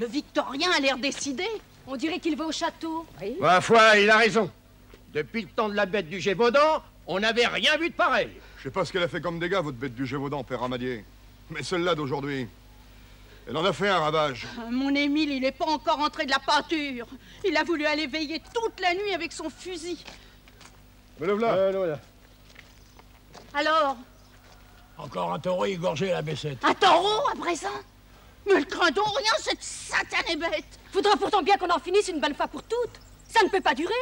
Le Victorien a l'air décidé. On dirait qu'il va au château. Oui. Ma foi, il a raison. Depuis le temps de la bête du Gévaudan, on n'avait rien vu de pareil. Je sais pas ce qu'elle a fait comme dégâts, votre bête du Gévaudan, père Ramadier. Mais celle-là d'aujourd'hui, elle en a fait un ravage. Mon Émile, il n'est pas encore entré de la pâture. Il a voulu aller veiller toute la nuit avec son fusil. Mais le voilà. Alors, Encore un taureau égorgé à la baissette. un taureau à présent? Mais le craint donc rien, cette satanée bête. Faudra pourtant bien qu'on en finisse une bonne fois pour toutes. Ça ne peut pas durer.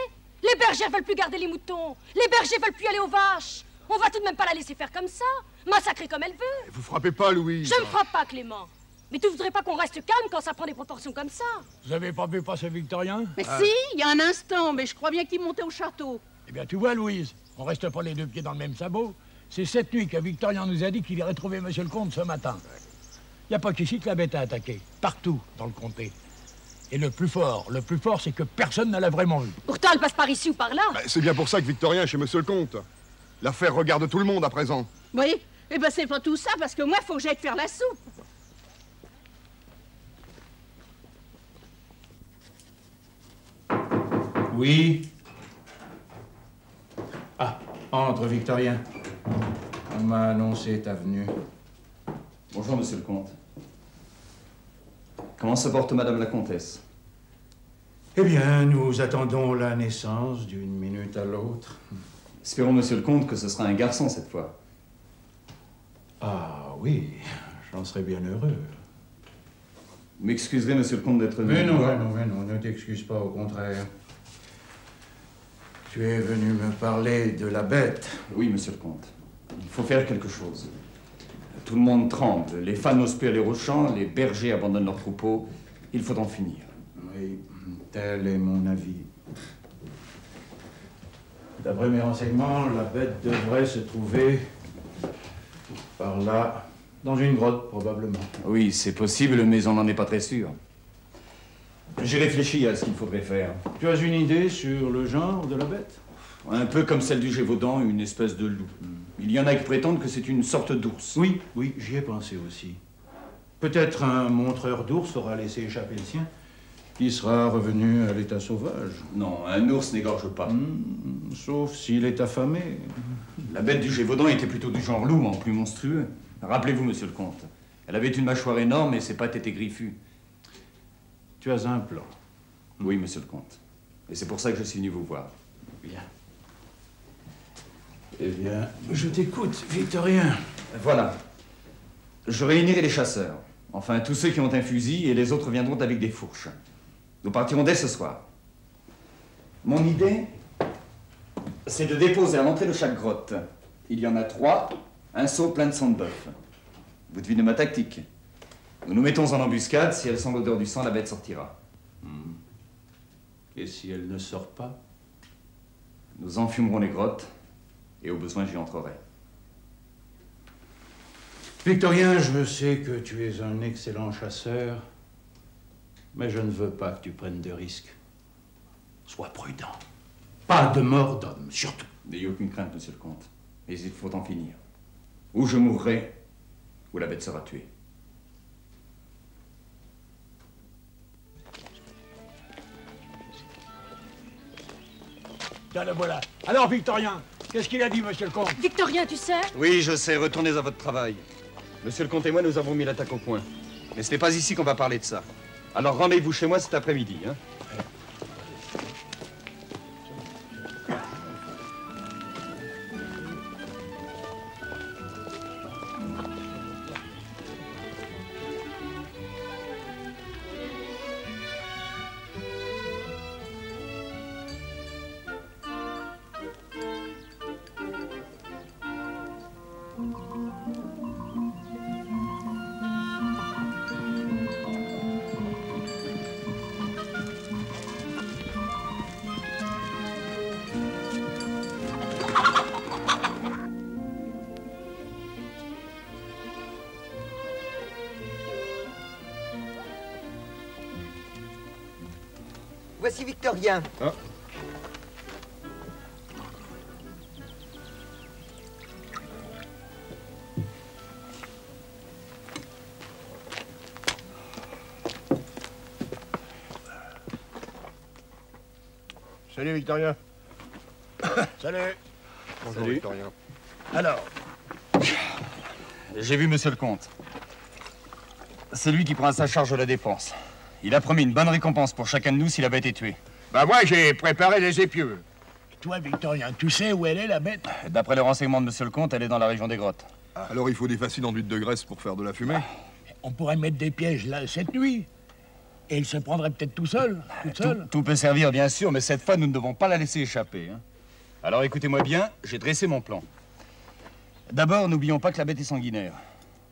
Les bergers veulent plus garder les moutons. Les bergers veulent plus aller aux vaches. On va tout de même pas la laisser faire comme ça. Massacrer comme elle veut. Vous frappez pas, Louise. Je ne frappe pas, Clément. Mais tu voudrais pas qu'on reste calme quand ça prend des proportions comme ça? Vous avez pas vu passer Victorien? Mais si, il y a un instant, mais je crois bien qu'il montait au château. Eh bien, tu vois, Louise, on reste pas les deux pieds dans le même sabot. C'est cette nuit que Victorien nous a dit qu'il irait trouver Monsieur le Comte ce matin. Il n'y a pas qu'ici que la bête a attaqué. Partout dans le comté. Et le plus fort, c'est que personne ne l'a vraiment vu. Pourtant, elle passe par ici ou par là. Bah, c'est bien pour ça que Victorien est chez Monsieur le Comte. L'affaire regarde tout le monde à présent. Oui, eh ben c'est pas tout ça, parce que moi, faut que j'aille faire la soupe. Oui. Ah, entre, Victorien. On m'a annoncé ta venue. Bonjour, monsieur le comte. Comment se porte madame la comtesse? Eh bien, nous attendons la naissance d'une minute à l'autre. Espérons, monsieur le comte, que ce sera un garçon cette fois. Ah oui, j'en serais bien heureux. Vous m'excuserez, monsieur le comte, d'être venu. Mais non, ne t'excuse pas, au contraire. Tu es venu me parler de la bête. Oui, monsieur le comte. Il faut faire quelque chose. Tout le monde tremble. Les fans n'osent plus aller aux champs, les bergers abandonnent leurs troupeaux. Il faut en finir. Oui, tel est mon avis. D'après mes renseignements, la bête devrait se trouver par là, dans une grotte, probablement. Oui, c'est possible, mais on n'en est pas très sûr. J'ai réfléchi à ce qu'il faudrait faire. Tu as une idée sur le genre de la bête? Un peu comme celle du Gévaudan, une espèce de loup. Il y en a qui prétendent que c'est une sorte d'ours. Oui, j'y ai pensé aussi. Peut-être un montreur d'ours aura laissé échapper le sien, qui sera revenu à l'état sauvage. Non, un ours n'égorge pas. Sauf s'il est affamé. La bête du Gévaudan était plutôt du genre loup, mais en plus monstrueux. Rappelez-vous, monsieur le comte, elle avait une mâchoire énorme et ses pattes étaient griffues. Tu as un plan? Oui, monsieur le comte. Et c'est pour ça que je suis venu vous voir. Bien. Eh bien, je t'écoute, Victorien. Voilà. Je réunirai les chasseurs. Enfin, tous ceux qui ont un fusil, et les autres viendront avec des fourches. Nous partirons dès ce soir. Mon idée, c'est de déposer à l'entrée de chaque grotte. Il y en a 3, un seau plein de sang de bœuf. Vous devinez ma tactique. Nous nous mettons en embuscade, si elle sent l'odeur du sang, la bête sortira. Et si elle ne sort pas? Nous enfumerons les grottes, et au besoin j'y entrerai. Victorien, je sais que tu es un excellent chasseur, mais je ne veux pas que tu prennes de risques. Sois prudent. Pas de mort d'homme, surtout. N'ayez aucune crainte, monsieur le comte. Mais il faut en finir. Ou je mourrai, ou la bête sera tuée. Tiens, le voilà. Alors, Victorien, qu'est-ce qu'il a dit, monsieur le comte? Victorien, tu sais? Oui, je sais. Retournez à votre travail. Monsieur le comte et moi, nous avons mis l'attaque au point. Mais ce n'est pas ici qu'on va parler de ça. Alors rendez-vous chez moi cet après-midi, hein? Voici Victorien. Ah. Salut, Victorien. Salut. Bonjour, Salut. Victorien. Alors, J'ai vu monsieur le comte. C'est lui qui prend à sa charge la défense. Il a promis une bonne récompense pour chacun de nous s'il avait été tué. bah moi, j'ai préparé les épieux. Toi, Victorien, tu sais où elle est, la bête? D'après les renseignements de monsieur le comte, elle est dans la région des grottes. Alors il faut des fascines d'huile de graisse pour faire de la fumée. On pourrait mettre des pièges là cette nuit. Et il se prendrait peut-être tout seul, toute seule. Tout peut servir, bien sûr, mais cette fois, nous ne devons pas la laisser échapper. Hein. Alors écoutez-moi bien, j'ai dressé mon plan. D'abord, n'oublions pas que la bête est sanguinaire.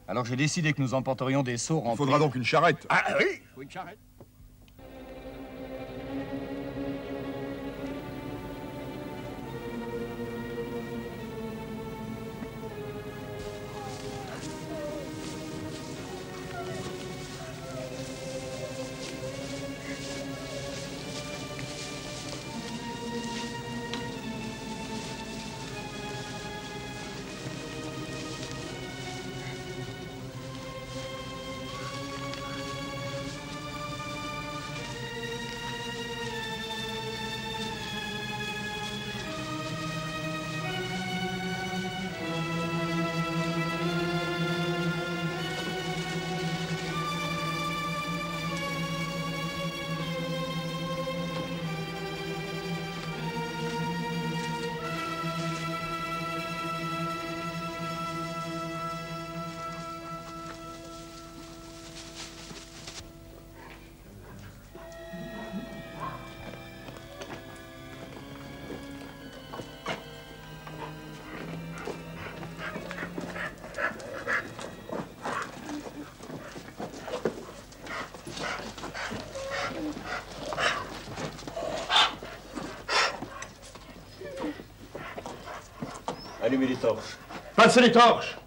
Alors j'ai décidé que nous emporterions des seaux Il remplis... faudra donc une charrette. Ah oui, faut une charrette. Allumez les torches. Passez les torches.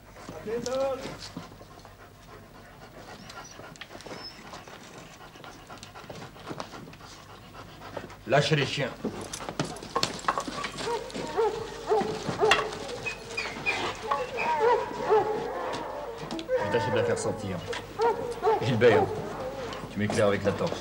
Lâchez les chiens. Je vais tâcher de la faire sortir. Gilbert, tu m'éclaires avec la torche.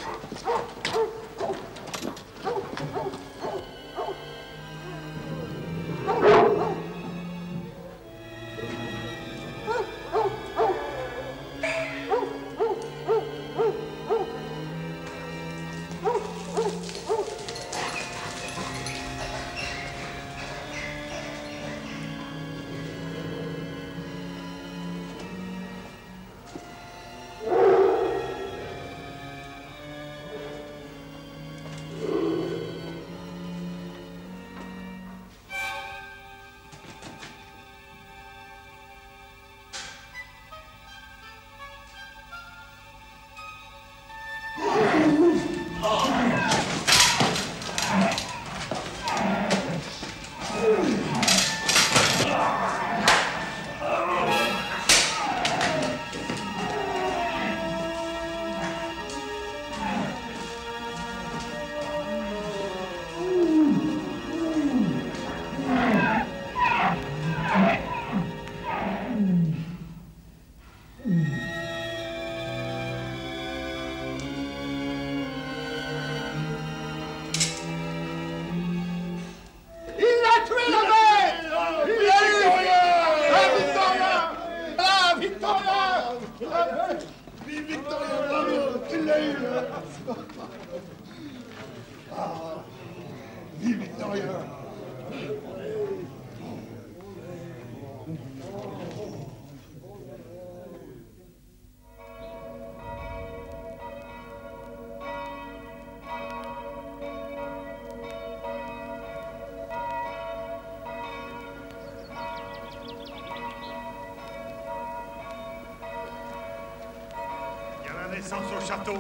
Naissance au château.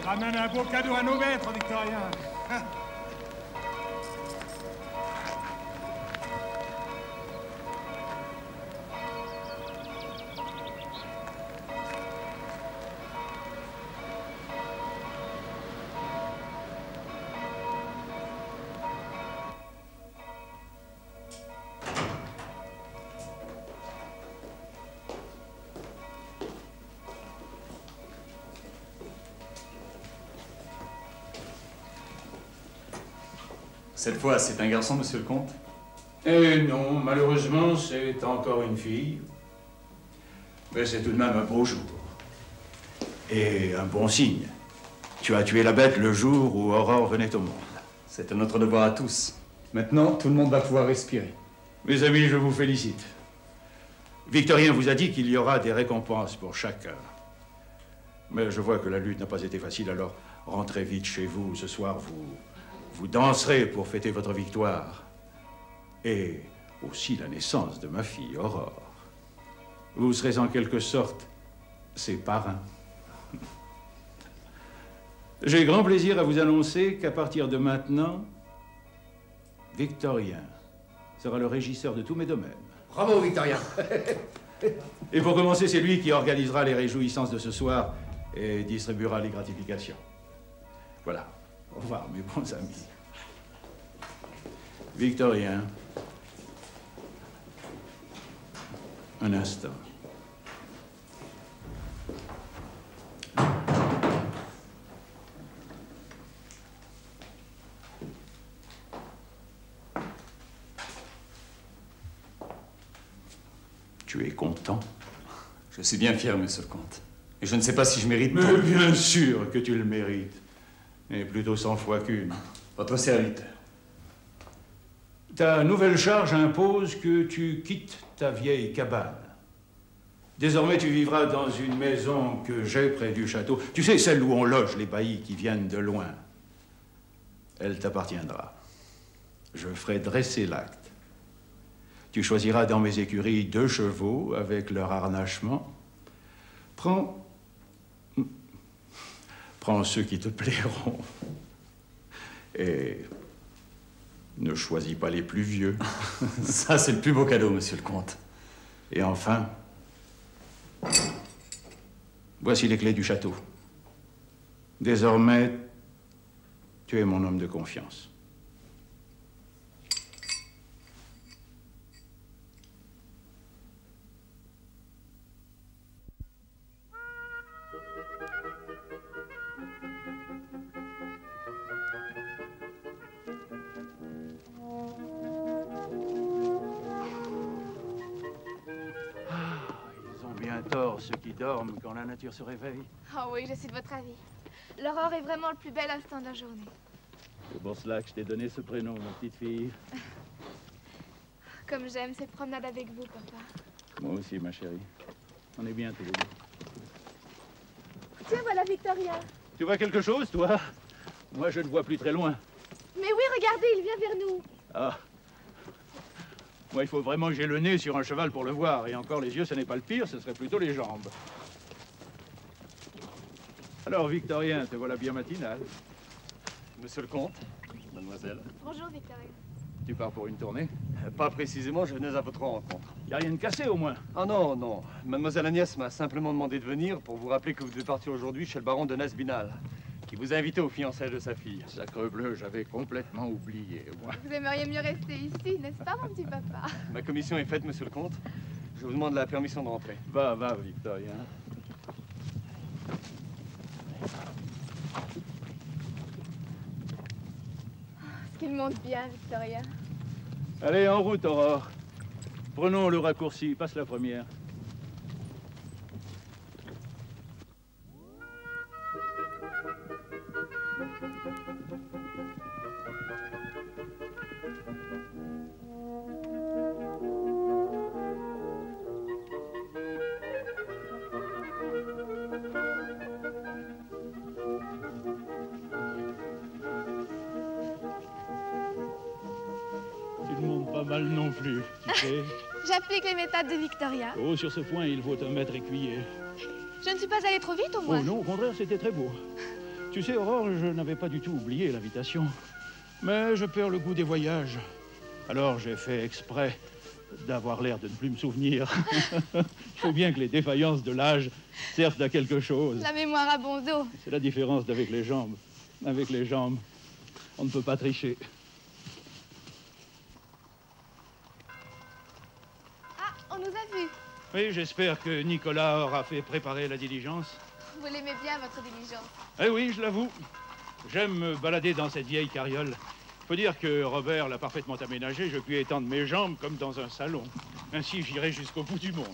Il ramène un beau cadeau à nos maîtres, Victorien. Cette fois, c'est un garçon, monsieur le comte? Eh non, malheureusement, c'est encore une fille. Mais c'est tout de même un beau jour. Et un bon signe. Tu as tué la bête le jour où Aurore venait au monde. C'est notre devoir à tous. Maintenant, tout le monde va pouvoir respirer. Mes amis, je vous félicite. Victorien vous a dit qu'il y aura des récompenses pour chacun. Mais je vois que la lutte n'a pas été facile, alors rentrez vite chez vous. Ce soir, vous danserez pour fêter votre victoire. Et aussi la naissance de ma fille, Aurore. Vous serez en quelque sorte ses parrains. J'ai grand plaisir à vous annoncer qu'à partir de maintenant, Victorien sera le régisseur de tous mes domaines. Bravo, Victorien. Et pour commencer, c'est lui qui organisera les réjouissances de ce soir et distribuera les gratifications. Voilà. Au revoir, mes bons amis. Victorien. Un instant. Tu es content? Je suis bien fier, monsieur le comte. Et je ne sais pas si je mérite... Mais bien sûr que tu le mérites. Et plutôt 100 fois qu'une. Votre serviteur. Ta nouvelle charge impose que tu quittes ta vieille cabane. Désormais, tu vivras dans une maison que j'ai près du château. Tu sais, celle où on loge les baillis qui viennent de loin. Elle t'appartiendra. Je ferai dresser l'acte. Tu choisiras dans mes écuries 2 chevaux avec leur harnachement. Prends ceux qui te plairont. Et ne choisis pas les plus vieux. Ça, c'est le plus beau cadeau, monsieur le comte. Et enfin, voici les clés du château. Désormais, tu es mon homme de confiance. Ceux qui dorment quand la nature se réveille. Oh oui, je suis de votre avis. L'aurore est vraiment le plus bel instant de la journée. C'est pour cela que je t'ai donné ce prénom, ma petite fille. Comme j'aime ces promenades avec vous, papa. Moi aussi, ma chérie. On est bien tous les deux. Tiens, voilà Victorien. Tu vois quelque chose, toi? Moi, je ne vois plus très loin. Mais oui, regardez, il vient vers nous. Ah. Moi, il faut vraiment que j'ai le nez sur un cheval pour le voir. Et encore, les yeux, ce n'est pas le pire, ce serait plutôt les jambes. Alors, Victorien, te voilà bien matinal. Monsieur le comte, mademoiselle. Bonjour, Victorien. Tu pars pour une tournée? Pas précisément, je venais à votre rencontre. Y a rien de cassé, au moins? Ah non, non. Mademoiselle Agnès m'a simplement demandé de venir pour vous rappeler que vous devez partir aujourd'hui chez le baron de Nasbinal, qui vous a invité aux fiançailles de sa fille. Sacrebleu, j'avais complètement oublié, moi. Vous aimeriez mieux rester ici, n'est-ce pas, mon petit papa? Ma commission est faite, monsieur le comte. Je vous demande la permission de rentrer. Va, Victorien. Ce qu'il monte bien, Victorien. Allez, en route, Aurore. Prenons le raccourci. Passe la première. Mal non plus, tu sais. J'applique les méthodes de Victorien. Oh, sur ce point, il vaut un maître écuyer. Je ne suis pas allée trop vite, au moins. Oh non, au contraire, c'était très beau. Tu sais, Aurore, je n'avais pas du tout oublié l'invitation. Mais je perds le goût des voyages. Alors j'ai fait exprès d'avoir l'air de ne plus me souvenir. Il faut bien que les défaillances de l'âge servent à quelque chose. La mémoire a bon dos. C'est la différence d'avec les jambes. Avec les jambes, on ne peut pas tricher. On nous a vus. Oui, j'espère que Nicolas aura fait préparer la diligence. Vous l'aimez bien, votre diligence. Eh oui, je l'avoue. J'aime me balader dans cette vieille carriole. Faut dire que Robert l'a parfaitement aménagé. Je puis étendre mes jambes comme dans un salon. Ainsi, j'irai jusqu'au bout du monde.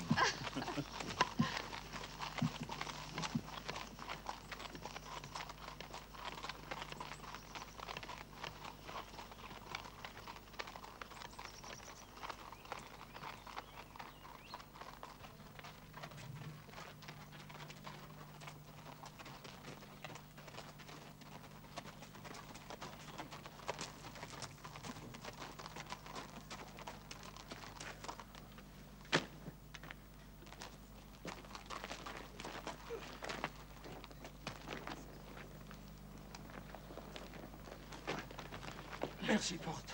Merci, Porte.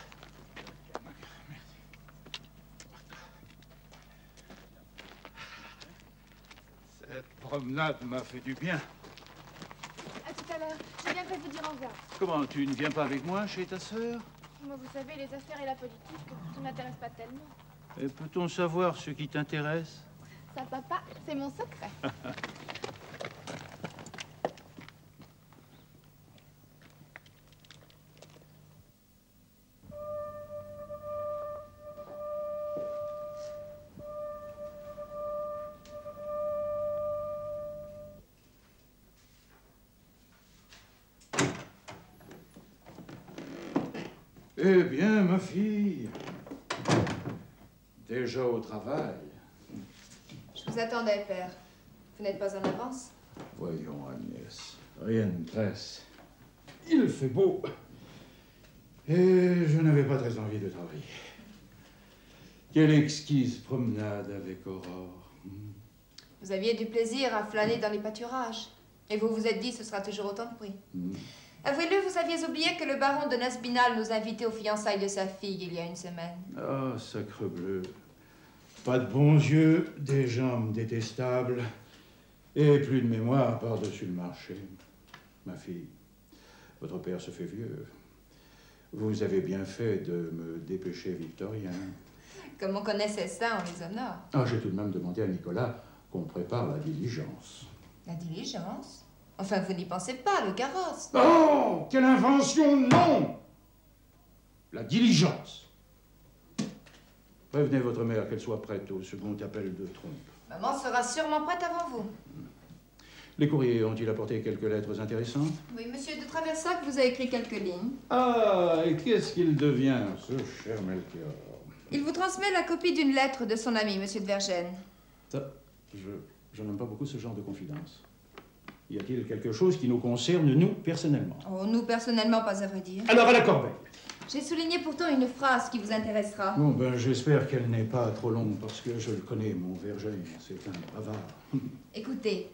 Cette promenade m'a fait du bien. À tout à l'heure. Je viendrai vous dire au revoir. Comment, tu ne viens pas avec moi chez ta sœur? Moi, vous savez, les affaires et la politique, ça ne m'intéresse pas tellement. Et peut-on savoir ce qui t'intéresse? Ça, papa, c'est mon secret. Eh bien, ma fille, déjà au travail. Je vous attendais, père. Vous n'êtes pas en avance? Voyons, Agnès, rien ne presse. Il fait beau. Et je n'avais pas très envie de travailler. Quelle exquise promenade avec Aurore. Vous aviez du plaisir à flâner dans les pâturages. Et vous vous êtes dit, ce sera toujours autant de prix. Avouez-le, vous aviez oublié que le baron de Naspinal nous invitait aux fiançailles de sa fille il y a une semaine. Ah, sacrebleu. Pas de bons yeux, des jambes détestables, et plus de mémoire par-dessus le marché. Ma fille, votre père se fait vieux. Vous avez bien fait de me dépêcher, Victorien. Comme on connaissait ça, on les honore. Ah, j'ai tout de même demandé à Nicolas qu'on prépare la diligence. La diligence? Enfin, vous n'y pensez pas, le carrosse. Oh, quelle invention, non! La diligence. Prévenez votre mère qu'elle soit prête au second appel de trompe. Maman sera sûrement prête avant vous. Les courriers ont-ils apporté quelques lettres intéressantes? Oui, monsieur de Traversac vous a écrit quelques lignes. Ah, et qu'est-ce qu'il devient, ce cher Melchior? Il vous transmet la copie d'une lettre de son ami, monsieur de Vergennes. Ça, je n'aime pas beaucoup ce genre de confidence. Y a-t-il quelque chose qui nous concerne, nous, personnellement? Oh, nous, personnellement, pas à vrai dire. Alors, à la corbeille. J'ai souligné pourtant une phrase qui vous intéressera. Bon, ben, j'espère qu'elle n'est pas trop longue, parce que je le connais, mon Vergennes. C'est un bavard. Écoutez,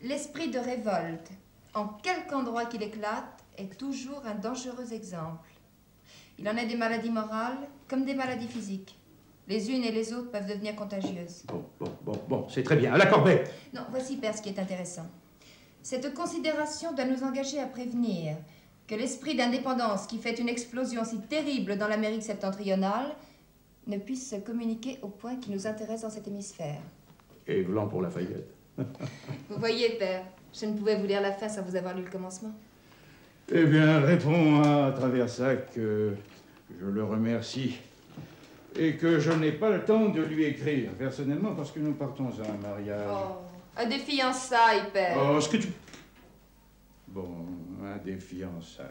l'esprit de révolte, en quelque endroit qu'il éclate, est toujours un dangereux exemple. Il en est des maladies morales comme des maladies physiques. Les unes et les autres peuvent devenir contagieuses. Bon, c'est très bien. À la corbeille. Non, voici, père, ce qui est intéressant. Cette considération doit nous engager à prévenir que l'esprit d'indépendance qui fait une explosion si terrible dans l'Amérique septentrionale ne puisse se communiquer au point qui nous intéresse dans cet hémisphère. Et blanc pour Lafayette. Vous voyez, père, je ne pouvais vous lire la fin sans vous avoir lu le commencement. Eh bien, réponds à Traversac que je le remercie et que je n'ai pas le temps de lui écrire personnellement parce que nous partons à un mariage. Oh, à des fiançailles, père. Oh, ce que tu... Bon, à des fiançailles.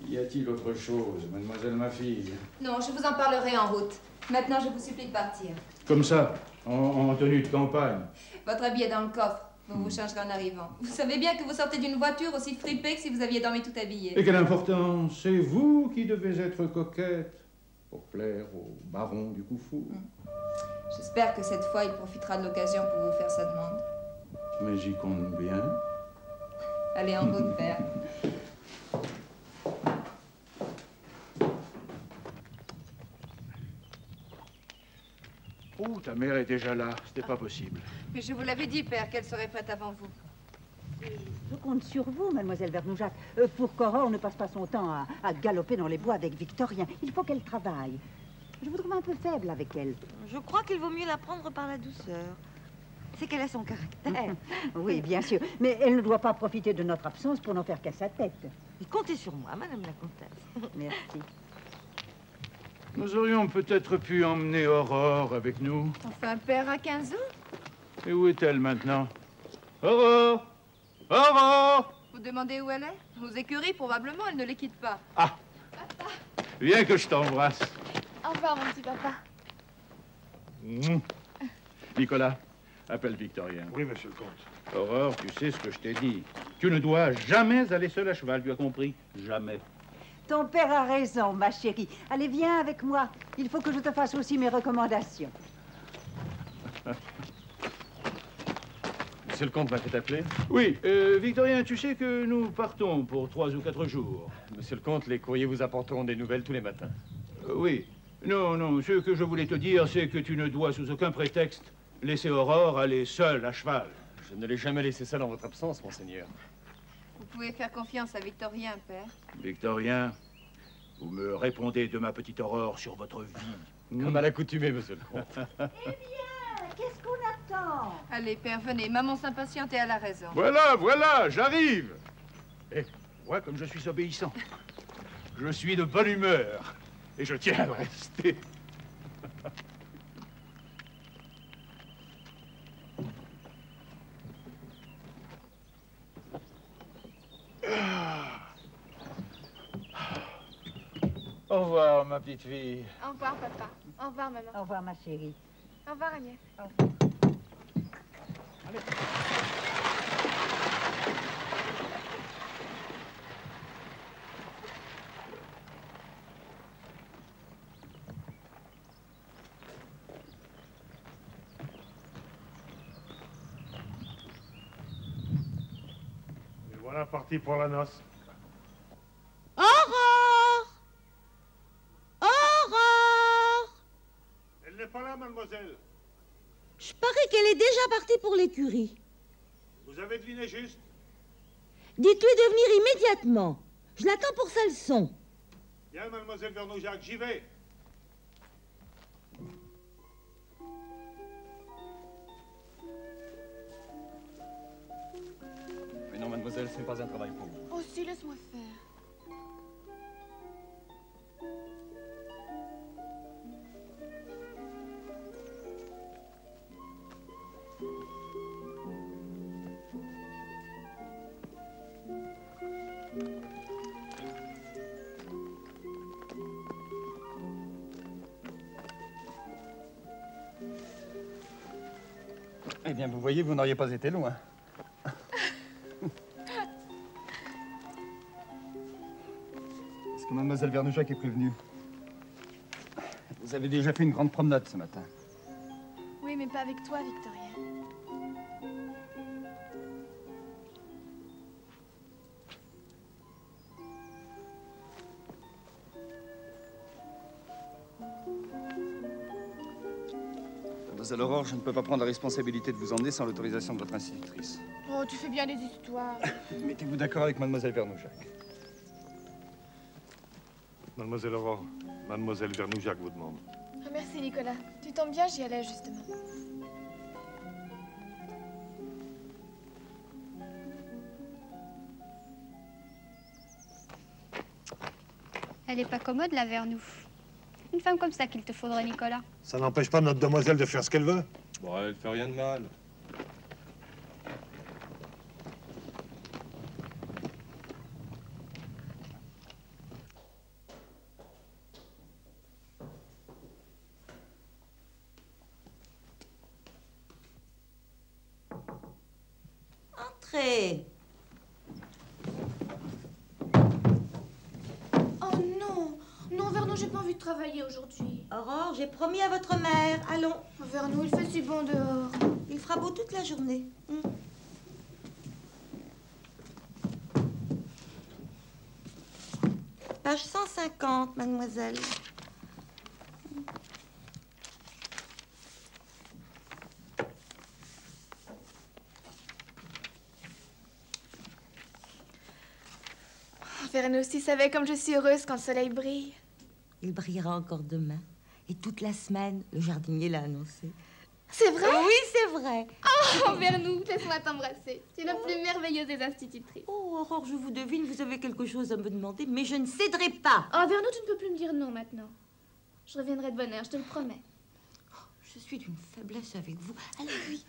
Y a-t-il autre chose, mademoiselle ma fille? Non, je vous en parlerai en route. Maintenant, je vous supplie de partir. Comme ça, en tenue de campagne. Votre habit est dans le coffre. Vous vous changerez en arrivant. Vous savez bien que vous sortez d'une voiture aussi fripée que si vous aviez dormi tout habillé. Et quelle importance! C'est vous qui devez être coquette pour plaire au baron du Coufour. J'espère que cette fois, il profitera de l'occasion pour vous faire sa demande. Mais j'y compte bien. Allez, en route, père. Oh, ta mère est déjà là. C'était pas possible. Mais je vous l'avais dit, père, qu'elle serait prête avant vous. Je compte sur vous, mademoiselle Vernoujac, pour qu'Aurore ne passe pas son temps à galoper dans les bois avec Victorien. Il faut qu'elle travaille. Je vous trouve un peu faible avec elle. Je crois qu'il vaut mieux la prendre par la douceur. c'est qu'elle a son caractère. Oui, bien sûr. Mais elle ne doit pas profiter de notre absence pour n'en faire qu'à sa tête. Et comptez sur moi, madame la comtesse. Merci. Nous aurions peut-être pu emmener Aurore avec nous. Enfin, père à 15 ans. Et où est-elle maintenant? Aurore! Aurore! Vous demandez où elle est? Aux écuries, probablement, elle ne les quitte pas. Ah! Papa. Viens que je t'embrasse. Au revoir, mon petit papa. Nicolas, appelle Victorien. Oui, monsieur le comte. Aurore, tu sais ce que je t'ai dit. Tu ne dois jamais aller seul à cheval, tu as compris? Jamais. Ton père a raison, ma chérie. Allez, viens avec moi. Il faut que je te fasse aussi mes recommandations. Monsieur le comte m'a fait appeler? Oui, Victorien, tu sais que nous partons pour 3 ou 4 jours. Monsieur le comte, les courriers vous apporteront des nouvelles tous les matins. Oui. Non, non, ce que je voulais te dire, c'est que tu ne dois sous aucun prétexte laisser Aurore aller seule à cheval. Je ne l'ai jamais laissé seule en votre absence, monseigneur. Vous pouvez faire confiance à Victorien, père. Victorien, vous me répondez de ma petite Aurore sur votre vie. Comme à l'accoutumée, monsieur le comte. Eh bien, qu'est-ce qu'on attend? Allez, père, venez. Maman s'impatiente et elle a raison. Voilà, voilà, j'arrive. Eh, vois comme je suis obéissant. Je suis de bonne humeur. Et je tiens à le rester. Au revoir, ma petite fille. Au revoir, papa. Au revoir, maman. Au revoir, ma chérie. Au revoir, Agnès. Et voilà parti pour la noce. Aurore! Aurore! Elle n'est pas là, mademoiselle. Je parie qu'elle est déjà partie pour l'écurie. Vous avez deviné juste. Dites-lui de venir immédiatement. Je l'attends pour sa leçon. Bien, mademoiselle Vernoujac, j'y vais. Mais non, mademoiselle, ce n'est pas un travail pour vous. Oh, si, laisse-moi faire. Eh bien, vous voyez, vous n'auriez pas été loin. Est-ce que mademoiselle Vernoujac est prévenue? Vous avez déjà fait une grande promenade ce matin. Oui, mais pas avec toi, Victorien. Mademoiselle Aurore, je ne peux pas prendre la responsabilité de vous emmener sans l'autorisation de votre institutrice. Oh, tu fais bien des histoires. Mettez-vous d'accord avec mademoiselle Vernoujac. Mademoiselle Aurore, mademoiselle Vernoujac vous demande. Ah, merci, Nicolas. Tu tombes bien, j'y allais, justement. Elle est pas commode, la Vernou. Une femme comme ça qu'il te faudrait, Nicolas. Ça n'empêche pas notre demoiselle de faire ce qu'elle veut. Bon, elle fait rien de mal. Entrez. Oh non! Non, Vernon, j'ai pas envie de travailler aujourd'hui. Aurore, j'ai promis à votre mère. Allons. Oh, Vernon, il fait si bon dehors. Il fera beau toute la journée. Page 150, mademoiselle. Vernon, si savait comme je suis heureuse quand le soleil brille. Il brillera encore demain. Et toute la semaine, le jardinier l'a annoncé. C'est vrai? Oui, c'est vrai. Oh, Vernou, laisse-moi t'embrasser. Tu es la plus merveilleuse des institutrices. Oh, Aurore, je vous devine, vous avez quelque chose à me demander, mais je ne céderai pas. Oh, Vernou, tu ne peux plus me dire non maintenant. Je reviendrai de bonne heure, je te le promets. Je suis d'une faiblesse avec vous. Allez, vite.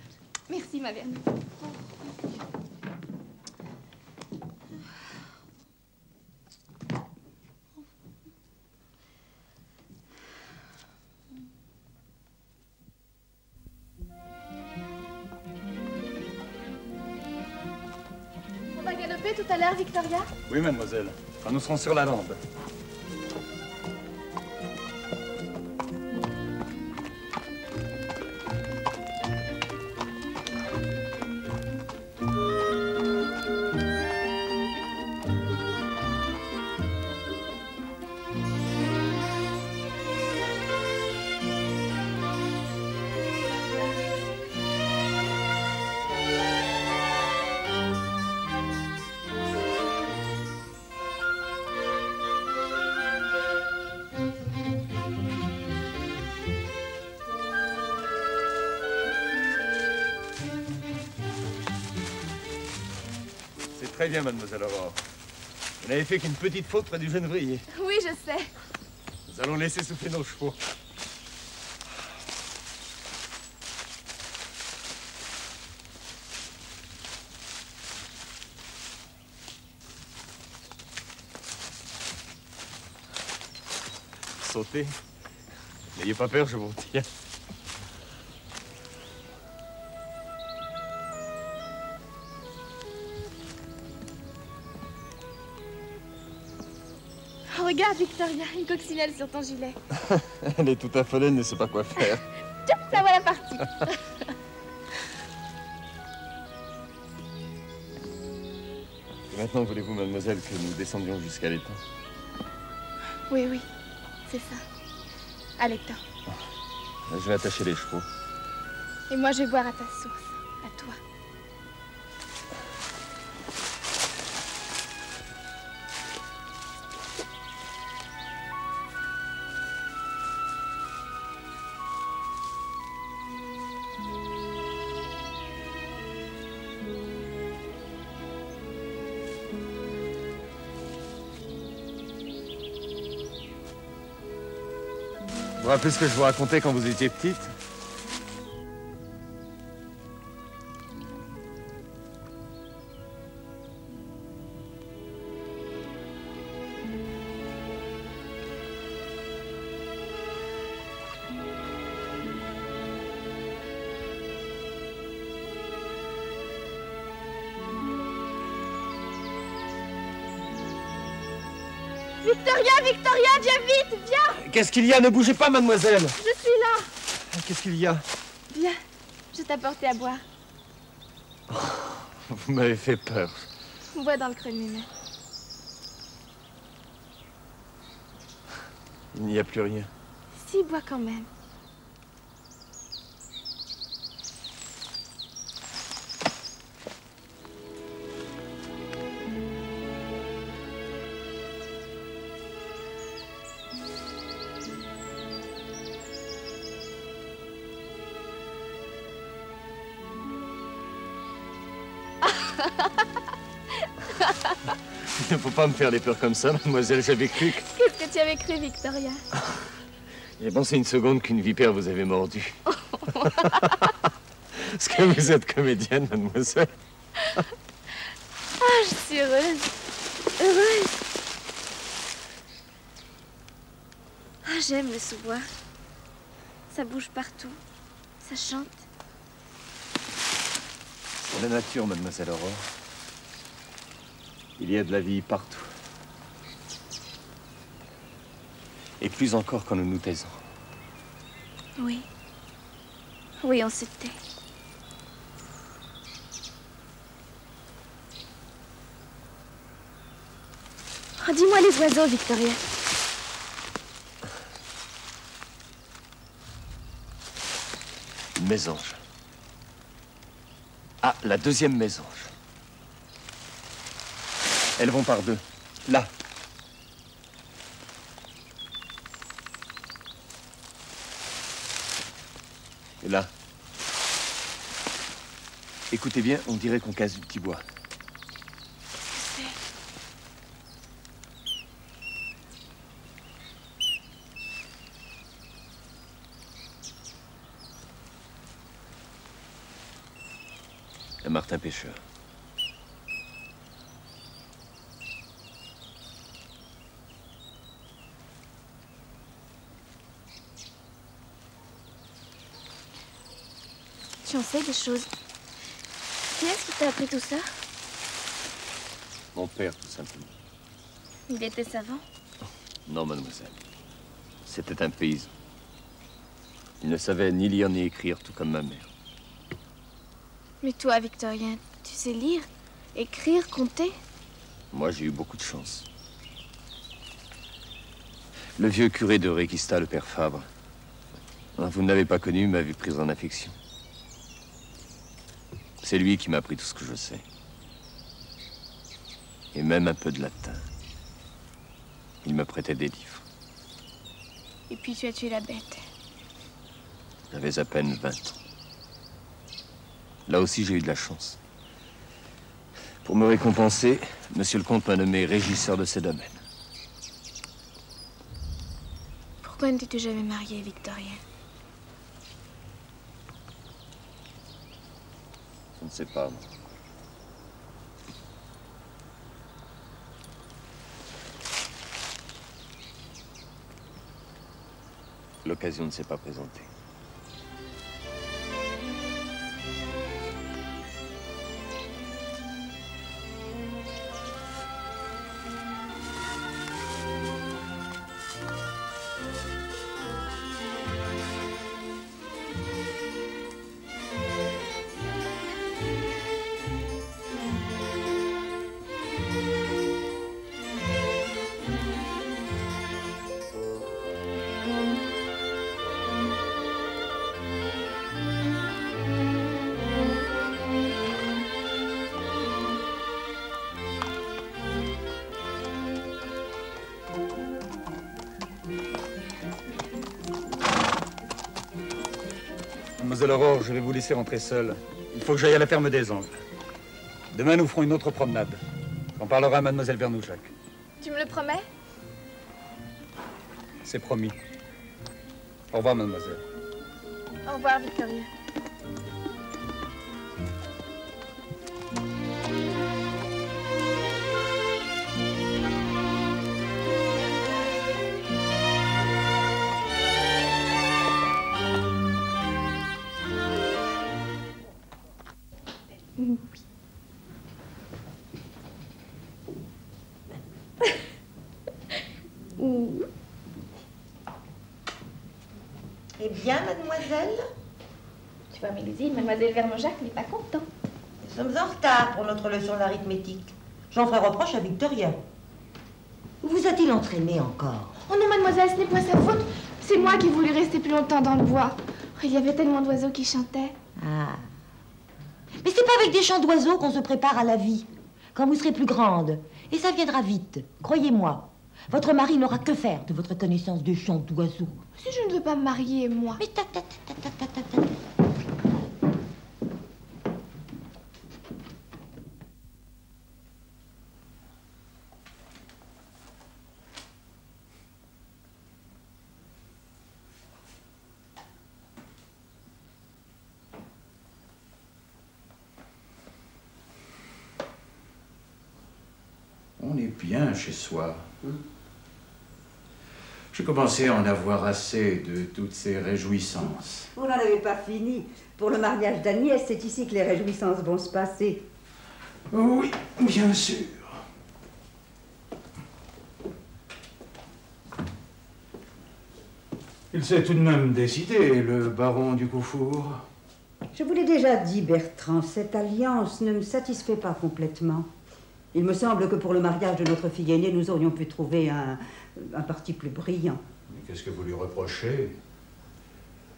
Merci, ma Vernou. On va galoper tout à l'heure, Victoria? Oui, mademoiselle. Quand nous serons sur la lande. Très bien, mademoiselle Aurore. Vous n'avez fait qu'une petite faute près du genévrier. Oui, je sais. Nous allons laisser souffler nos chevaux. Sautez. N'ayez pas peur, je vous retiens. Regarde, Victoria, une coccinelle sur ton gilet. Elle est tout à folle, elle ne sait pas quoi faire. Tiens, la voilà partie. Et maintenant, voulez-vous, mademoiselle, que nous descendions jusqu'à l'étang? Oui, oui, c'est ça. À l'étang. Je vais attacher les chevaux. Et moi, je vais boire à ta source, à toi. Vous vous rappelez ce que je vous racontais quand vous étiez petite? Victoria, Victoria, viens vite, viens! Qu'est-ce qu'il y a? Ne bougez pas, mademoiselle! Je suis là! Qu'est-ce qu'il y a? Viens, je t'apporte à boire. Vous m'avez fait peur. Bois dans le creux de mes mains. Il n'y a plus rien. Si, bois quand même. Il ne faut pas me faire des peurs comme ça, mademoiselle, j'avais cru que... Qu'est-ce que tu avais cru, Victoria? J'ai pensé une seconde qu'une vipère vous avait mordu. Est-ce que vous êtes comédienne, mademoiselle? Ah, je suis heureuse. Heureuse. Ah, j'aime le sous-bois. Ça bouge partout. Ça chante. C'est la nature, mademoiselle Aurore. Il y a de la vie partout. Et plus encore quand nous nous taisons. Oui. Oui, on se tait. Oh, dis-moi les oiseaux, Victoria. Une mésange. Ah, la deuxième mésange. Elles vont par deux. Là. Et là. Écoutez bien, on dirait qu'on casse du petit bois. Un martin pêcheur. Tu en sais des choses. Qui est-ce qui t'a appris tout ça? Mon père, tout simplement. Il était savant? Non, mademoiselle. C'était un paysan. Il ne savait ni lire ni écrire, tout comme ma mère. Mais toi, Victorien, tu sais lire, écrire, compter? Moi, j'ai eu beaucoup de chance. Le vieux curé de Réquista, le père Fabre, vous ne l'avez pas connu, m'avait pris en affection. C'est lui qui m'a appris tout ce que je sais. Et même un peu de latin. Il me prêtait des livres. Et puis tu as tué la bête. J'avais à peine 20 ans. Là aussi, j'ai eu de la chance. Pour me récompenser, monsieur le comte m'a nommé régisseur de ses domaines. Pourquoi ne t'es-tu jamais marié, Victorien? Je ne sais pas, moi. L'occasion ne s'est pas présentée. Mademoiselle Aurore, je vais vous laisser rentrer seule. Il faut que j'aille à la ferme des Angles. Demain, nous ferons une autre promenade. J'en parlerai à mademoiselle Vernoujac. Tu me le promets? C'est promis. Au revoir, mademoiselle. Au revoir, Victorien. Eh bien, mademoiselle? Tu vois, Mélusine, mademoiselle Vernoujac n'est pas contente. Nous sommes en retard pour notre leçon d'arithmétique. J'en ferai reproche à Victorien. Où vous a-t-il entraîné encore? Oh non, mademoiselle, ce n'est pas sa faute. C'est moi qui voulais rester plus longtemps dans le bois. Il y avait tellement d'oiseaux qui chantaient. Ah. Mais c'est pas avec des chants d'oiseaux qu'on se prépare à la vie. Quand vous serez plus grande. Et ça viendra vite, croyez-moi. Votre mari n'aura que faire de votre connaissance de chants d'oiseaux. Si je ne veux pas me marier, moi. Mais On est bien chez soi. Je commençais à en avoir assez de toutes ces réjouissances. Vous n'en avez pas fini. Pour le mariage d'Agnès, c'est ici que les réjouissances vont se passer. Oui, bien sûr. Il s'est tout de même décidé, le baron du Coufour. Je vous l'ai déjà dit, Bertrand, cette alliance ne me satisfait pas complètement. Il me semble que pour le mariage de notre fille aînée, nous aurions pu trouver un parti plus brillant. Mais qu'est-ce que vous lui reprochez?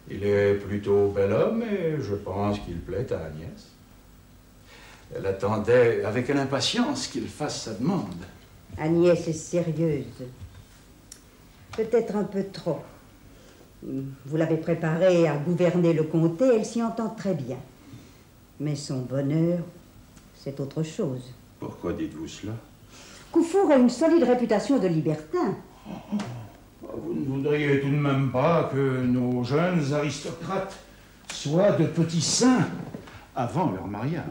Il est plutôt bel homme et je pense qu'il plaît à Agnès. Elle attendait avec impatience qu'il fasse sa demande. Agnès est sérieuse. Peut-être un peu trop. Vous l'avez préparée à gouverner le comté, elle s'y entend très bien. Mais son bonheur, c'est autre chose. Pourquoi dites-vous cela? Koufour a une solide réputation de libertin. Vous ne voudriez tout de même pas que nos jeunes aristocrates soient de petits saints avant leur mariage?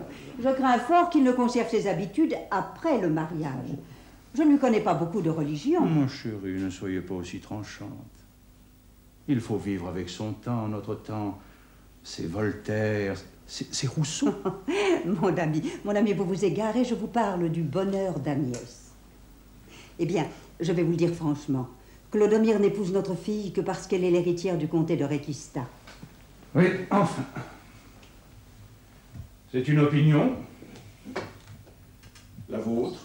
Je crains fort qu'il ne conserve ses habitudes après le mariage. Je ne lui connais pas beaucoup de religion. Mon chéri, ne soyez pas aussi tranchante. Il faut vivre avec son temps. Notre temps, c'est Voltaire, c'est Rousseau. Mon ami, vous vous égarez, je vous parle du bonheur d'Agnès. Eh bien, je vais vous le dire franchement. Clodomir n'épouse notre fille que parce qu'elle est l'héritière du comté de Requista. Oui, enfin. C'est une opinion, la vôtre.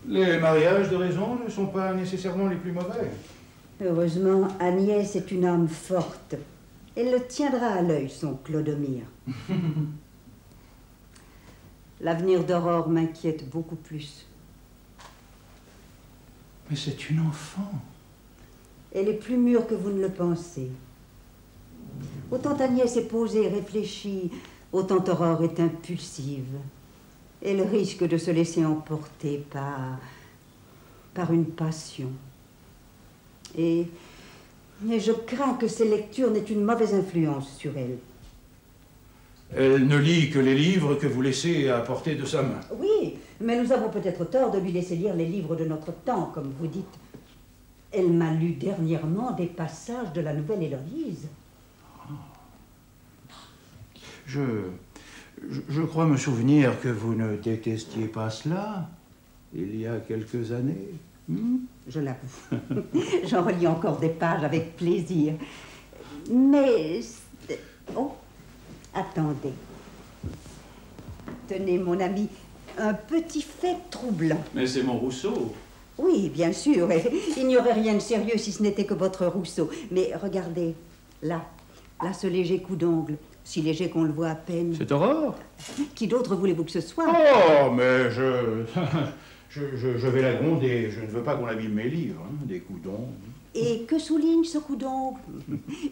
Les mariages de raison ne sont pas nécessairement les plus mauvais. Heureusement, Agnès est une âme forte. Elle le tiendra à l'œil, son Clodomir. L'avenir d'Aurore m'inquiète beaucoup plus. Mais c'est une enfant. Elle est plus mûre que vous ne le pensez. Autant Agnès est posée, réfléchie, autant Aurore est impulsive. Elle risque de se laisser emporter par une passion. Et je crains que ces lectures n'aient une mauvaise influence sur elle. Elle ne lit que les livres que vous laissez à portée de sa main. Oui, mais nous avons peut-être tort de lui laisser lire les livres de notre temps, comme vous dites. Elle m'a lu dernièrement des passages de la Nouvelle Héloïse. Je crois me souvenir que vous ne détestiez pas cela il y a quelques années. Je l'avoue. J'en relis encore des pages avec plaisir. Mais... Oh, attendez. Tenez, mon ami, un petit fait troublant. Mais c'est mon Rousseau. Oui, bien sûr. Il n'y aurait rien de sérieux si ce n'était que votre Rousseau. Mais regardez, là ce léger coup d'ongle. Si léger qu'on le voit à peine. C'est Aurore. Qui d'autre voulez-vous que ce soit? Oh, mais je vais la gronder. Je ne veux pas qu'on abîme mes livres, hein, des coups d'ongle. Et que souligne ce coup d'ongle?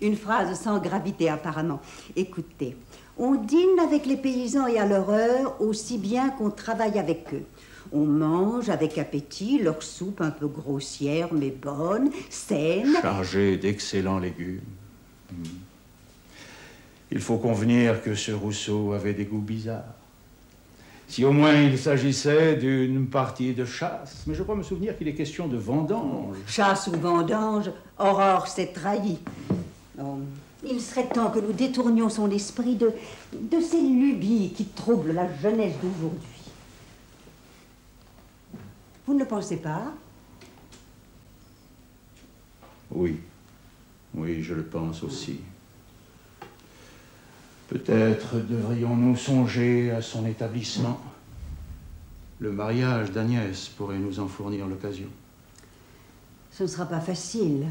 Une phrase sans gravité, apparemment. Écoutez, on dîne avec les paysans et à leur heure aussi bien qu'on travaille avec eux. On mange avec appétit leur soupe un peu grossière, mais bonne, saine. Chargée d'excellents légumes. Il faut convenir que ce Rousseau avait des goûts bizarres. Si au moins il s'agissait d'une partie de chasse. Mais je crois me souvenir qu'il est question de vendange. Chasse ou vendange, Aurore s'est trahie. Oh, il serait temps que nous détournions son esprit de ces lubies qui troublent la jeunesse d'aujourd'hui. Vous ne le pensez pas? Oui, je le pense aussi. Peut-être devrions-nous songer à son établissement. Le mariage d'Agnès pourrait nous en fournir l'occasion. Ce ne sera pas facile.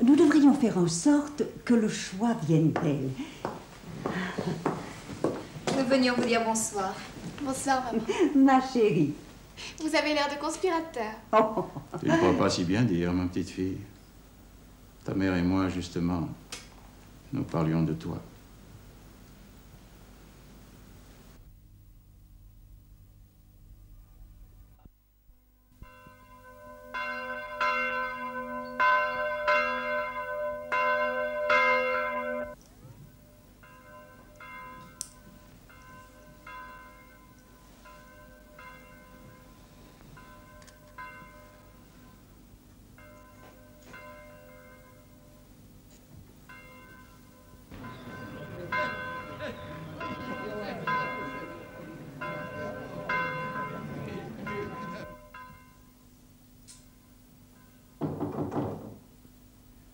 Nous devrions faire en sorte que le choix vienne d'elle. Nous venions vous dire bonsoir. Bonsoir, maman. Ma chérie. Vous avez l'air de conspirateur. Tu ne crois pas si bien dire, ma petite fille. Ta mère et moi, justement, nous parlions de toi.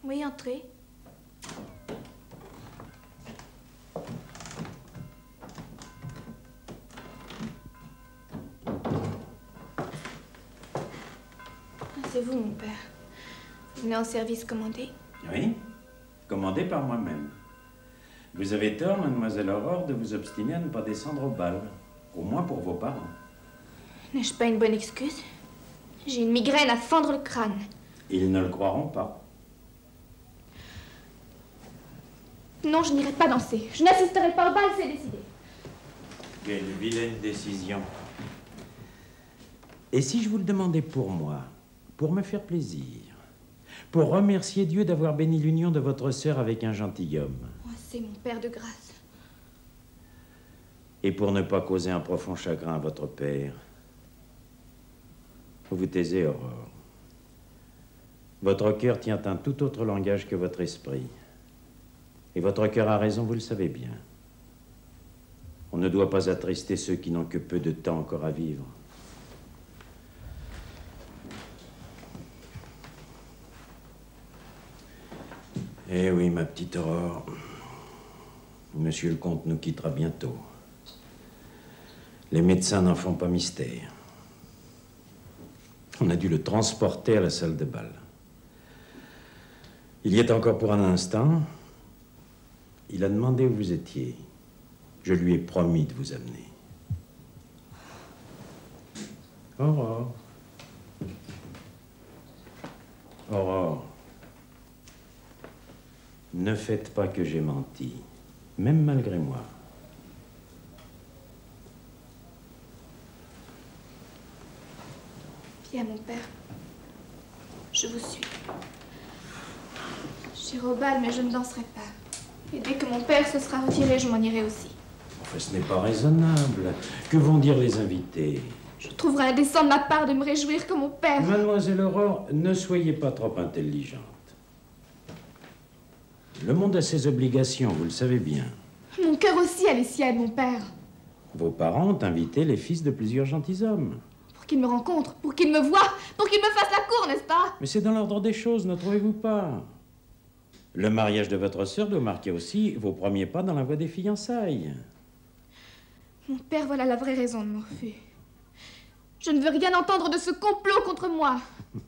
Oui, entrez. C'est vous, mon père. Vous venez en service commandé? Oui, commandé par moi-même. Vous avez tort, mademoiselle Aurore, de vous obstiner à ne pas descendre au bal. Au moins pour vos parents. N'ai-je pas une bonne excuse? J'ai une migraine à fendre le crâne. Ils ne le croiront pas. Non, je n'irai pas danser. Je n'assisterai pas au bal, c'est décidé. Quelle vilaine décision. Et si je vous le demandais pour moi, pour me faire plaisir, pour remercier Dieu d'avoir béni l'union de votre sœur avec un gentilhomme, Oh, c'est mon père de grâce. et pour ne pas causer un profond chagrin à votre père, vous vous taisez, Aurore. Votre cœur tient un tout autre langage que votre esprit. Et votre cœur a raison, vous le savez bien. On ne doit pas attrister ceux qui n'ont que peu de temps encore à vivre. Eh oui, ma petite Aurore. Monsieur le comte nous quittera bientôt. Les médecins n'en font pas mystère. On a dû le transporter à la salle de bal. Il y est encore pour un instant. Il a demandé où vous étiez. Je lui ai promis de vous amener. Aurore. Aurore. Ne faites pas que j'ai menti, même malgré moi. Bien, mon père. Je vous suis. J'irai au bal, mais je ne danserai pas. Et dès que mon père se sera retiré, je m'en irai aussi. Enfin, ce n'est pas raisonnable. Que vont dire les invités? Je trouverai indécent de ma part de me réjouir comme mon père. Mademoiselle Aurore, ne soyez pas trop intelligente. Le monde a ses obligations, vous le savez bien. Mon cœur aussi a les siennes, mon père. Vos parents ont invité les fils de plusieurs gentilshommes. Pour qu'ils me rencontrent, pour qu'ils me voient, pour qu'ils me fassent la cour, n'est-ce pas? Mais c'est dans l'ordre des choses, ne trouvez-vous pas? Le mariage de votre sœur doit marquer aussi vos premiers pas dans la voie des fiançailles. Mon père, voilà la vraie raison de mon refus. Je ne veux rien entendre de ce complot contre moi.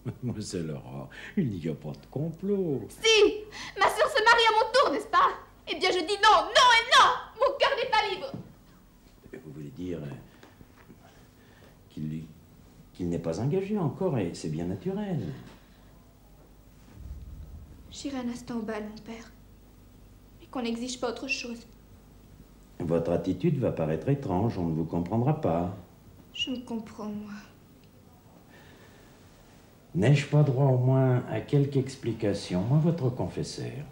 Mademoiselle Aurore, il n'y a pas de complot. Si! Ma sœur se marie à mon tour, n'est-ce pas? Eh bien, je dis non, non et non! Mon cœur n'est pas libre! Vous voulez dire qu'il n'est pas engagé encore, et c'est bien naturel. J'irai un instant au bal, mon père. Mais qu'on n'exige pas autre chose. Votre attitude va paraître étrange, on ne vous comprendra pas. Je me comprends, moi. N'ai-je pas droit au moins à quelque explication, moi, votre confesseur?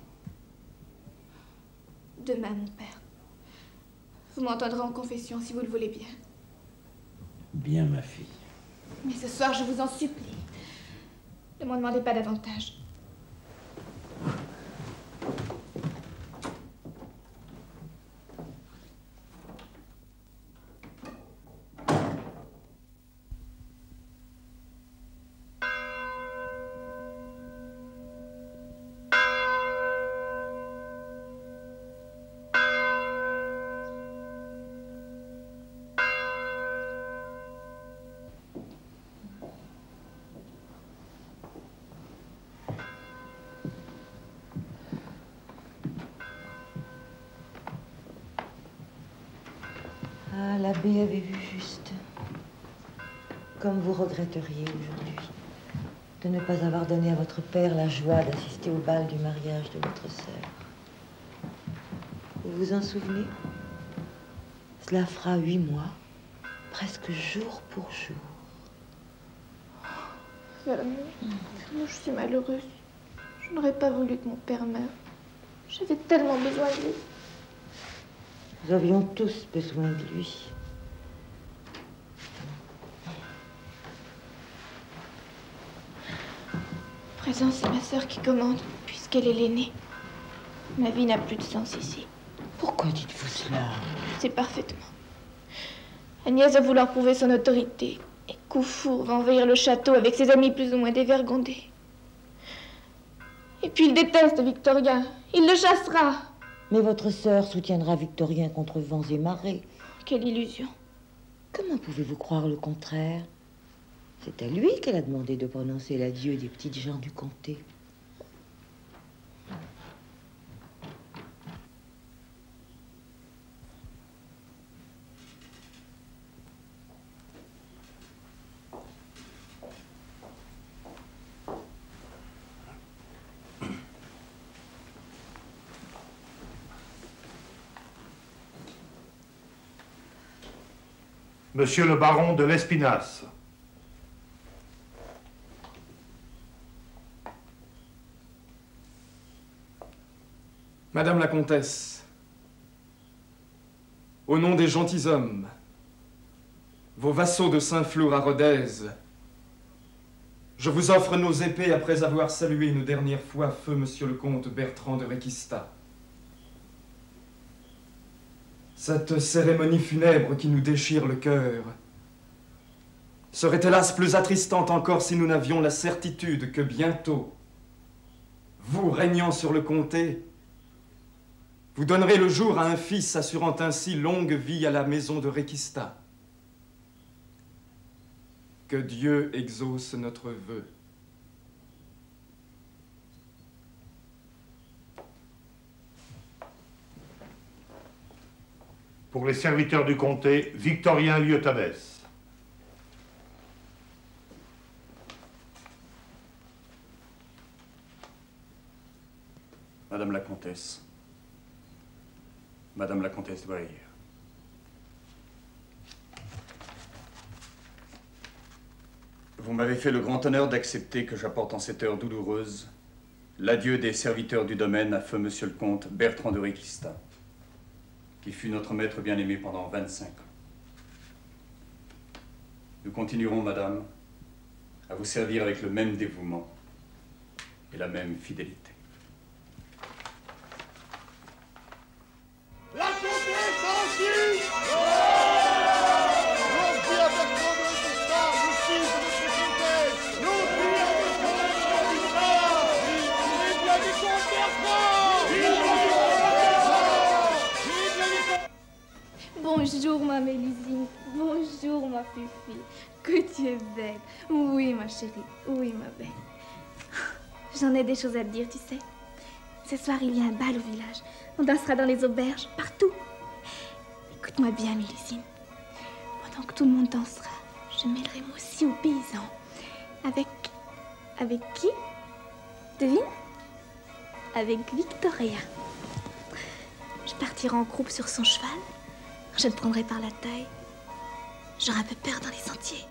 Demain, mon père. Vous m'entendrez en confession si vous le voulez bien. Bien, ma fille. Mais ce soir, je vous en supplie. Ne m'en demandez pas davantage. Ah, l'abbé avait vu juste. Comme vous regretteriez aujourd'hui de ne pas avoir donné à votre père la joie d'assister au bal du mariage de votre sœur. Vous vous en souvenez? Cela fera 8 mois, presque jour pour jour. Vernon, je suis malheureuse. Je n'aurais pas voulu que mon père meure. J'avais tellement besoin de lui. Nous avions tous besoin de lui. À présent, c'est ma sœur qui commande, puisqu'elle est l'aînée. Ma vie n'a plus de sens ici. Pourquoi dites-vous cela? Je sais parfaitement. Agnès va vouloir prouver son autorité. Et Koufour va envahir le château avec ses amis plus ou moins dévergondés. Et puis il déteste Victorien. Il le chassera. Mais votre sœur soutiendra Victorien contre vents et marées. Quelle illusion. Comment pouvez-vous croire le contraire? C'est à lui qu'elle a demandé de prononcer l'adieu des petites gens du comté. Monsieur le baron de l'Espinasse. Madame la comtesse, au nom des gentilshommes, vos vassaux de Saint-Flour à Rodez, je vous offre nos épées après avoir salué une dernière fois feu monsieur le comte Bertrand de Requista. Cette cérémonie funèbre qui nous déchire le cœur serait hélas plus attristante encore si nous n'avions la certitude que bientôt, vous régnant sur le comté, vous donnerez le jour à un fils assurant ainsi longue vie à la maison de Requista. Que Dieu exauce notre vœu. Pour les serviteurs du comté, Victorien Lieutabès. Madame la comtesse. Madame la comtesse Dwyer. Vous m'avez fait le grand honneur d'accepter que j'apporte en cette heure douloureuse l'adieu des serviteurs du domaine à feu monsieur le comte Bertrand de Requista, qui fut notre maître bien-aimé pendant 25 ans. Nous continuerons, madame, à vous servir avec le même dévouement et la même fidélité. La comtesse ainsi! Nos vies avec Bertrand de Requista, nous fils de notre comtesse! Nos vies avec Bertrand de Requista! Vive la vicomte Bertrand! Vive la vicomte! Bonjour, ma Mélusine. Bonjour, ma Fifi. Que tu es belle. Oui, ma chérie. Oui, ma belle. J'en ai des choses à te dire, tu sais. Ce soir, il y a un bal au village. On dansera dans les auberges, partout. Écoute-moi bien, Mélusine. Pendant que tout le monde dansera, je mêlerai moi aussi aux paysans. Avec qui? Devine? Avec Victoria. Je partirai en croupe sur son cheval. Je le prendrai par la taille. J'aurai un peu peur dans les sentiers.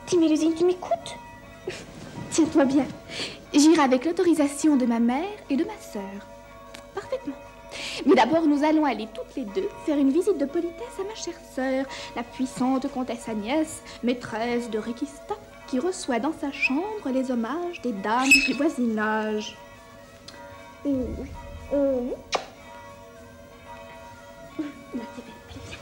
Dis, Mélusine, tu m'écoutes? Tiens-toi bien. J'irai avec l'autorisation de ma mère et de ma sœur. Parfaitement. Mais d'abord, nous allons aller toutes les deux faire une visite de politesse à ma chère sœur, la puissante comtesse Agnès, maîtresse de Requista, qui reçoit dans sa chambre les hommages des dames du voisinage. Oh oui. Oh oui. Là, t'es belle. Allez, viens.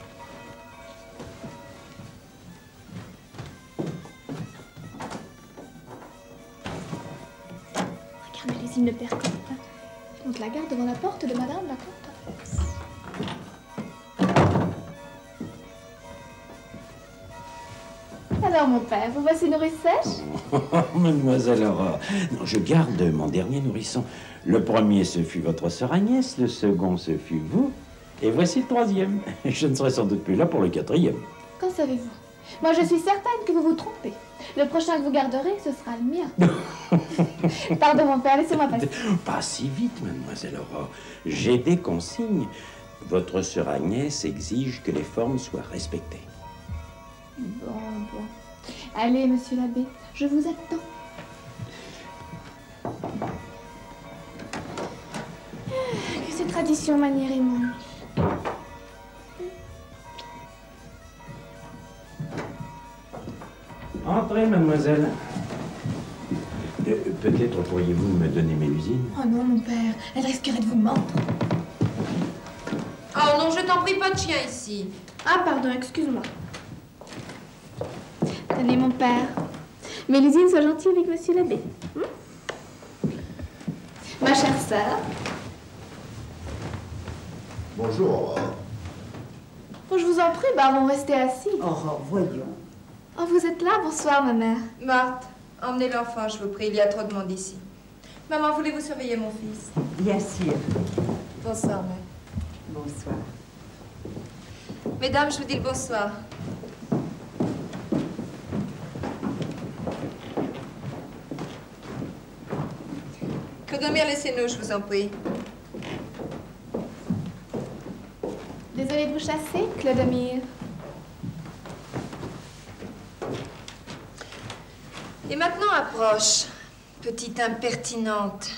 Regarde, Mélusine ne perd pas. On te la garde devant la porte de madame la comtesse. Alors, mon père, vous voici nourrice sèche? Mademoiselle Aurore, non, je garde mon dernier nourrisson. Le premier, ce fut votre sœur Agnès, le second, ce fut vous, et voici le troisième. Je ne serai sans doute plus là pour le quatrième. Qu'en savez-vous? Moi, je suis certaine que vous vous trompez. Le prochain que vous garderez, ce sera le mien. Pardon, mon père, laissez-moi passer. Pas si vite, mademoiselle Aurore. J'ai des consignes. Votre sœur Agnès exige que les formes soient respectées. Bon. Allez, monsieur l'abbé, je vous attends. Que ces traditions manières et mon... Entrez, mademoiselle. Peut-être pourriez-vous me donner Mélusine? Oh non, mon père, elle risquerait de vous mordre. Oh non, je t'en prie, pas de chien ici. Ah, pardon, excuse-moi. Tenez, mon père. Mélusine, sois gentille avec monsieur l'abbé. Ma chère sœur. Bonjour, Aurore. Oh, je vous en prie, baron, restez assis. Aurore, voyons. Oh, vous êtes là? Bonsoir, ma mère. Marthe, emmenez l'enfant, je vous prie, il y a trop de monde ici. Maman, voulez-vous surveiller mon fils? Bien sûr. Bonsoir, mère. Bonsoir. Mesdames, je vous dis le bonsoir. Clodomir, laissez-nous, je vous en prie. Désolée de vous chasser, Clodomir. Et maintenant approche, petite impertinente.